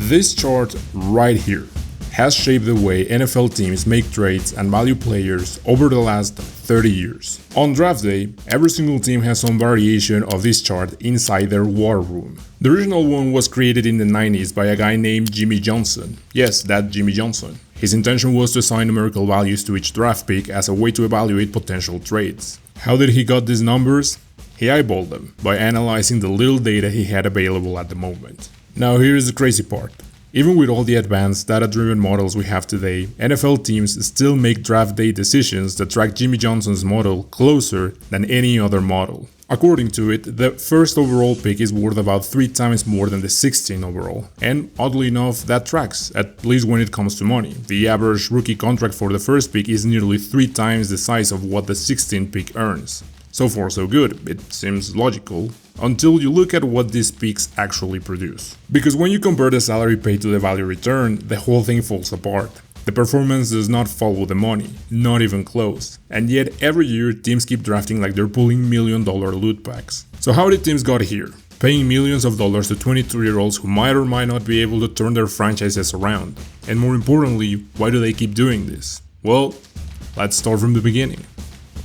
This chart right here has shaped the way NFL teams make trades and value players over the last 30 years. On draft day, every single team has some variation of this chart inside their war room. The original one was created in the 90s by a guy named Jimmy Johnson. Yes, that Jimmy Johnson. His intention was to assign numerical values to each draft pick as a way to evaluate potential trades. How did he got these numbers? He eyeballed them by analyzing the little data he had available at the moment. Now here's the crazy part. Even with all the advanced data-driven models we have today, NFL teams still make draft day decisions that track Jimmy Johnson's model closer than any other model. According to it, the first overall pick is worth about 3 times more than the 16th overall, and oddly enough, that tracks, at least when it comes to money. The average rookie contract for the first pick is nearly 3 times the size of what the 16th pick earns. So far so good, it seems logical, until you look at what these picks actually produce. Because when you compare the salary paid to the value returned, the whole thing falls apart. The performance does not follow the money, not even close. And yet every year teams keep drafting like they're pulling $1 million loot packs. So how did teams got here? Paying millions of dollars to 22-year-olds who might or might not be able to turn their franchises around. And more importantly, why do they keep doing this? Well, let's start from the beginning.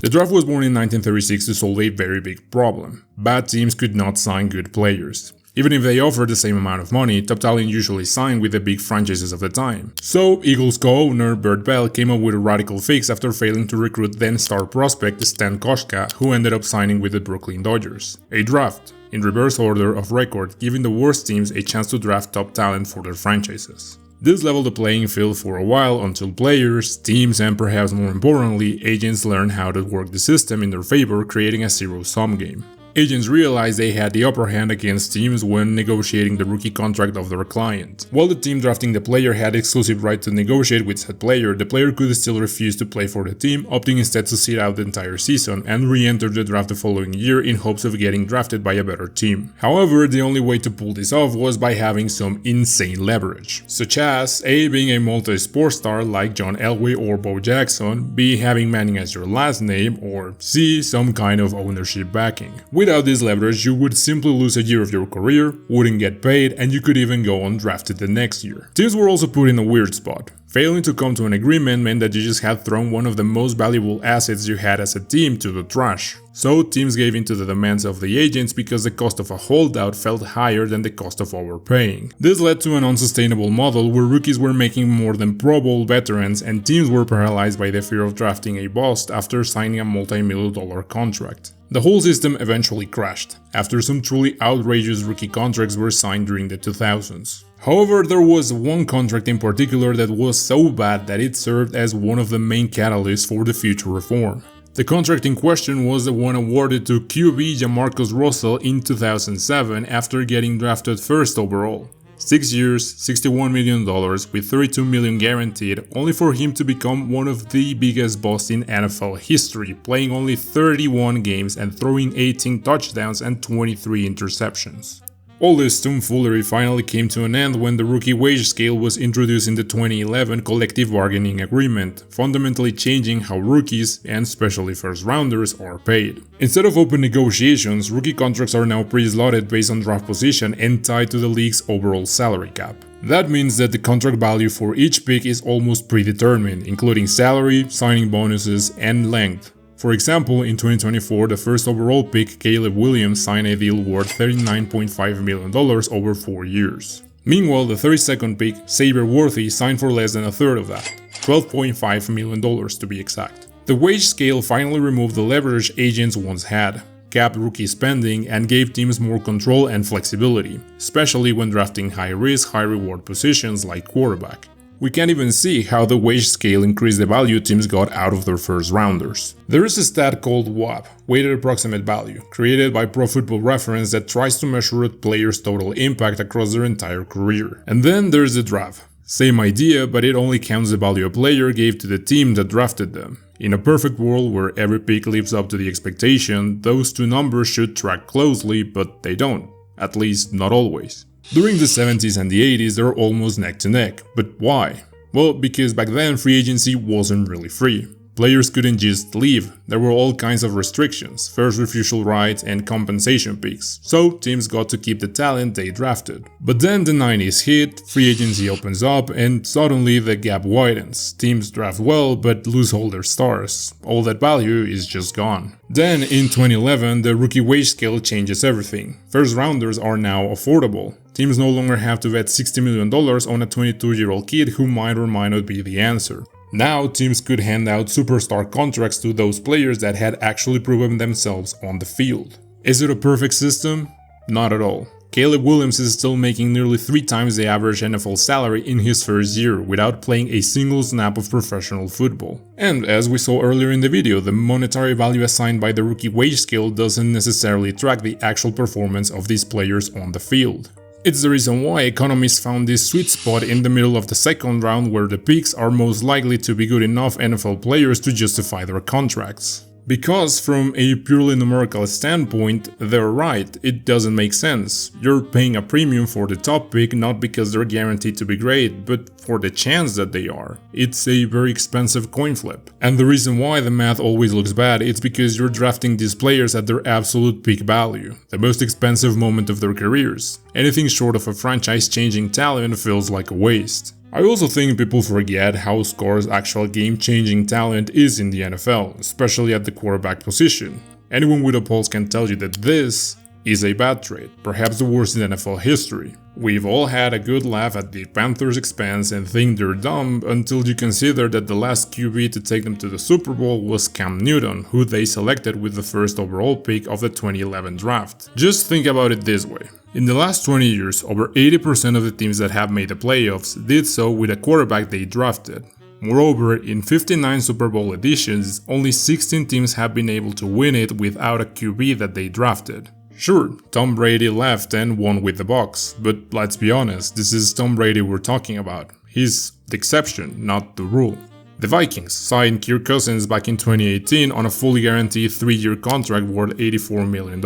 The draft was born in 1936 to solve a very big problem. Bad teams could not sign good players. Even if they offered the same amount of money, top talent usually signed with the big franchises of the time. So, Eagles co-owner Bert Bell came up with a radical fix after failing to recruit then-star prospect Stan Koshka, who ended up signing with the Brooklyn Dodgers. A draft, in reverse order of record, giving the worst teams a chance to draft top talent for their franchises. This leveled the playing field for a while until players, teams, and perhaps more importantly, agents learned how to work the system in their favor, creating a zero-sum game. Agents realized they had the upper hand against teams when negotiating the rookie contract of their client. While the team drafting the player had exclusive right to negotiate with said player, the player could still refuse to play for the team, opting instead to sit out the entire season and re-enter the draft the following year in hopes of getting drafted by a better team. However, the only way to pull this off was by having some insane leverage, such as A. being a multi-sport star like John Elway or Bo Jackson, B. having Manning as your last name, or C. some kind of ownership backing. Without this leverage, you would simply lose a year of your career, wouldn't get paid, and you could even go undrafted the next year. Teams were also put in a weird spot. Failing to come to an agreement meant that you just had thrown one of the most valuable assets you had as a team to the trash. So teams gave in to the demands of the agents because the cost of a holdout felt higher than the cost of overpaying. This led to an unsustainable model where rookies were making more than Pro Bowl veterans and teams were paralyzed by the fear of drafting a bust after signing a multi-million-dollar contract. The whole system eventually crashed, after some truly outrageous rookie contracts were signed during the 2000s. However, there was one contract in particular that was so bad that it served as one of the main catalysts for the future reform. The contract in question was the one awarded to QB Jamarcus Russell in 2007 after getting drafted first overall. 6 years, $61 million with $32 million guaranteed, only for him to become one of the biggest busts in NFL history, playing only 31 games and throwing 18 touchdowns and 23 interceptions. All this tomfoolery finally came to an end when the rookie wage scale was introduced in the 2011 collective bargaining agreement, fundamentally changing how rookies, and especially first-rounders, are paid. Instead of open negotiations, rookie contracts are now pre-slotted based on draft position and tied to the league's overall salary cap. That means that the contract value for each pick is almost predetermined, including salary, signing bonuses, and length. For example, in 2024, the first overall pick, Caleb Williams, signed a deal worth $39.5 million over 4 years. Meanwhile, the 32nd pick, Xavier Worthy, signed for less than a third of that, $12.5 million to be exact. The wage scale finally removed the leverage agents once had, capped rookie spending, and gave teams more control and flexibility, especially when drafting high-risk, high-reward positions like quarterback. We can't even see how the wage scale increased the value teams got out of their first rounders. There is a stat called WAP, Weighted Approximate Value, created by Pro Football Reference that tries to measure a player's total impact across their entire career. And then there's the DrAV. Same idea, but it only counts the value a player gave to the team that drafted them. In a perfect world where every pick lives up to the expectation, those two numbers should track closely, but they don't. At least, not always. During the 70s and the 80s, they were almost neck to neck. But why? Well, because back then free agency wasn't really free. Players couldn't just leave, there were all kinds of restrictions, first refusal rights and compensation peaks, so teams got to keep the talent they drafted. But then the 90s hit, free agency opens up, and suddenly the gap widens. Teams draft well but lose all their stars. All that value is just gone. Then in 2011, the rookie wage scale changes everything. First rounders are now affordable. Teams no longer have to bet $60 million on a 22-year-old kid who might or might not be the answer. Now, teams could hand out superstar contracts to those players that had actually proven themselves on the field. Is it a perfect system? Not at all. Caleb Williams is still making nearly 3 times the average NFL salary in his first year without playing a single snap of professional football. And as we saw earlier in the video, the monetary value assigned by the rookie wage scale doesn't necessarily track the actual performance of these players on the field. It's the reason why economists found this sweet spot in the middle of the second round where the picks are most likely to be good enough NFL players to justify their contracts. Because from a purely numerical standpoint, they're right, it doesn't make sense. You're paying a premium for the top pick not because they're guaranteed to be great, but for the chance that they are. It's a very expensive coin flip. And the reason why the math always looks bad is because you're drafting these players at their absolute peak value, the most expensive moment of their careers. Anything short of a franchise-changing talent feels like a waste. I also think people forget how scarce actual game-changing talent is in the NFL, especially at the quarterback position. Anyone with a pulse can tell you that this is a bad trade, perhaps the worst in NFL history. We've all had a good laugh at the Panthers' expense and think they're dumb until you consider that the last QB to take them to the Super Bowl was Cam Newton, who they selected with the first overall pick of the 2011 draft. Just think about it this way. In the last 20 years, over 80% of the teams that have made the playoffs did so with a quarterback they drafted. Moreover, in 59 Super Bowl editions, only 16 teams have been able to win it without a QB that they drafted. Sure, Tom Brady left and won with the Bucs, but let's be honest, this is Tom Brady we're talking about. He's the exception, not the rule. The Vikings signed Kirk Cousins back in 2018 on a fully guaranteed 3-year contract worth $84 million.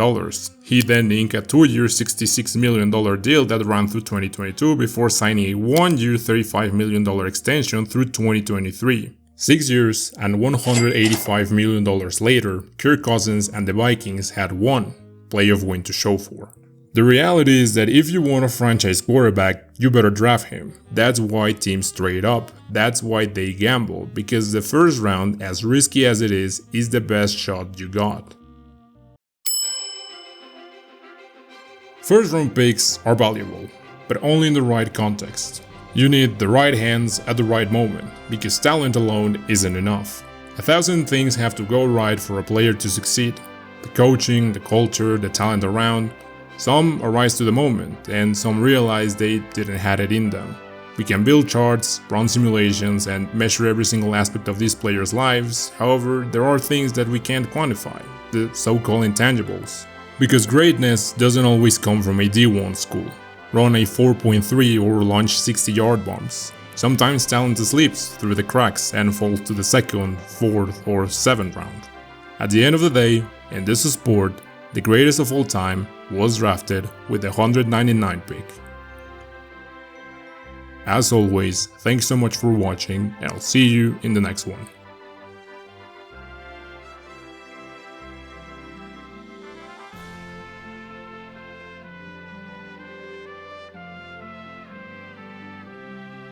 He then inked a 2-year $66 million deal that ran through 2022 before signing a 1-year $35 million extension through 2023. 6 years and $185 million later, Kirk Cousins and the Vikings had one playoff win to show for. The reality is that if you want a franchise quarterback, you better draft him. That's why teams trade up. That's why they gamble, because the first round, as risky as it is the best shot you got. First round picks are valuable, but only in the right context. You need the right hands at the right moment, because talent alone isn't enough. 1,000 things have to go right for a player to succeed. The coaching, the culture, the talent around. Some arise to the moment, and some realize they didn't have it in them. We can build charts, run simulations, and measure every single aspect of these players' lives. However, there are things that we can't quantify, the so-called intangibles. Because greatness doesn't always come from a D1 school. Run a 4.3 or launch 60-yard bombs. Sometimes talent slips through the cracks and falls to the second, fourth, or seventh round. At the end of the day, in this sport, the greatest of all time was drafted with the 199 pick. As always, thanks so much for watching, and I'll see you in the next one.